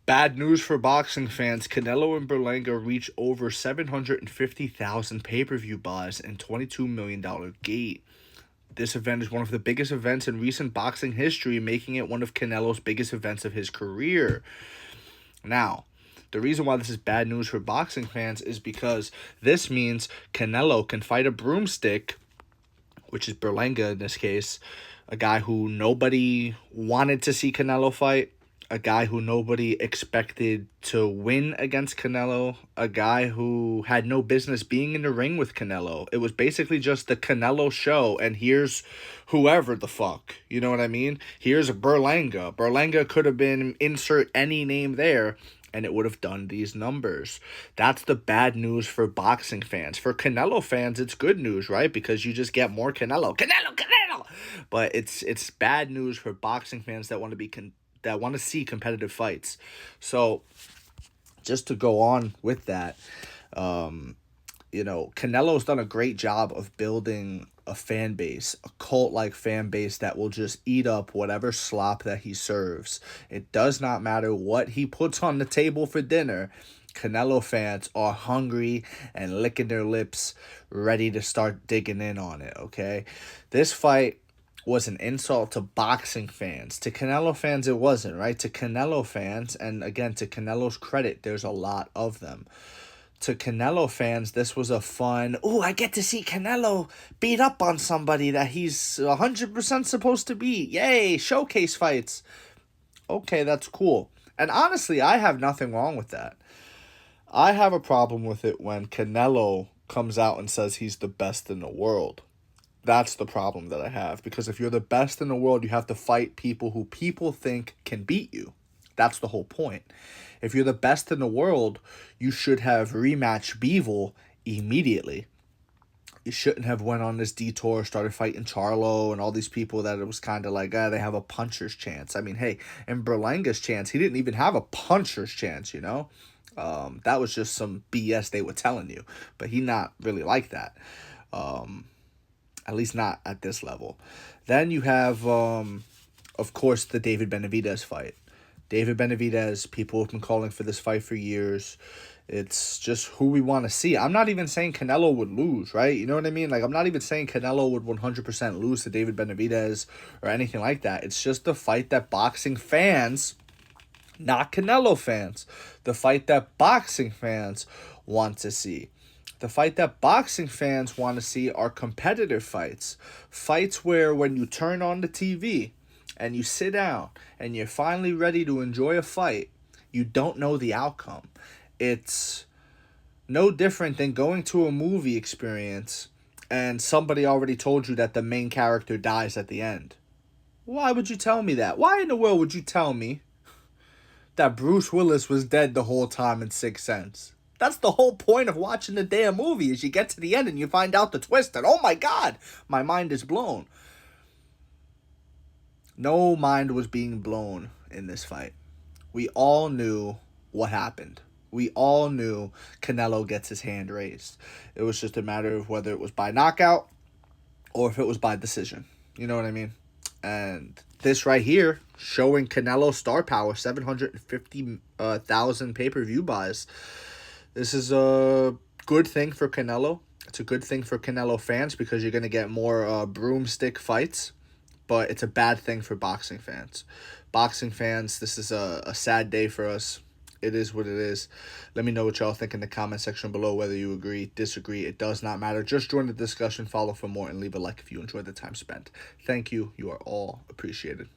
Bad news for boxing fans. Canelo and Berlanga reach over 750,000 pay-per-view buys and $22 million gate. This event is one of the biggest events in recent boxing history, making it one of Canelo's biggest events of his career. Now, the reason why this is bad news for boxing fans is because this means Canelo can fight a broomstick, which is Berlanga in this case, a guy who nobody wanted to see Canelo fight, a guy who nobody expected to win against Canelo, a guy who had no business being in the ring with Canelo. It was basically just the Canelo show, and here's whoever the fuck. You know what I mean? Here's Berlanga. Berlanga could have been insert any name there, and it would have done these numbers. That's the bad news for boxing fans. For Canelo fans, it's good news, right? Because you just get more Canelo. But it's bad news for boxing fans that want to see competitive fights. So just to go on with that, Canelo's done a great job of building a fan base, a cult-like fan base that will just eat up whatever slop that he serves. It does not matter what he puts on the table for dinner. Canelo fans are hungry and licking their lips, ready to start digging in on it, okay? This fight was an insult to boxing fans. To Canelo fans, it wasn't, right? To Canelo fans, and again, to Canelo's credit, there's a lot of them. To Canelo fans, this was a fun, I get to see Canelo beat up on somebody that he's 100% supposed to beat. Yay, showcase fights. Okay, that's cool. And honestly, I have nothing wrong with that. I have a problem with it when Canelo comes out and says he's the best in the world. That's the problem that I have. Because if you're the best in the world, you have to fight people who people think can beat you. That's the whole point. If you're the best in the world, you should have rematched Bivol immediately. You shouldn't have went on this detour, started fighting Charlo and all these people that it was kind of like, they have a puncher's chance. I mean, hey, in Berlanga's chance, he didn't even have a puncher's chance, you know? That was just some BS they were telling you. But he not really like that. At least not at this level. Then you have, of course, the David Benavidez fight. David Benavidez, people have been calling for this fight for years. It's just who we want to see. I'm not even saying Canelo would lose, right? You know what I mean? Like, I'm not even saying Canelo would 100% lose to David Benavidez or anything like that. It's just the fight that boxing fans, not Canelo fans, the fight that boxing fans want to see. The fight that boxing fans want to see are competitive fights. Fights where when you turn on the TV and you sit down and you're finally ready to enjoy a fight, you don't know the outcome. It's no different than going to a movie experience and somebody already told you that the main character dies at the end. Why would you tell me that? Why in the world would you tell me that Bruce Willis was dead the whole time in Sixth Sense? That's the whole point of watching the damn movie, is you get to the end and you find out the twist, and oh my God, my mind is blown. No mind was being blown in this fight. We all knew what happened. We all knew Canelo gets his hand raised. It was just a matter of whether it was by knockout or if it was by decision. You know what I mean? And this right here, showing Canelo's star power, 750,000 pay-per-view buys. This is a good thing for Canelo. It's a good thing for Canelo fans because you're going to get more broomstick fights. But it's a bad thing for boxing fans. Boxing fans, this is a sad day for us. It is what it is. Let me know what y'all think in the comment section below, whether you agree, disagree. It does not matter. Just join the discussion, follow for more, and leave a like if you enjoyed the time spent. Thank you. You are all appreciated.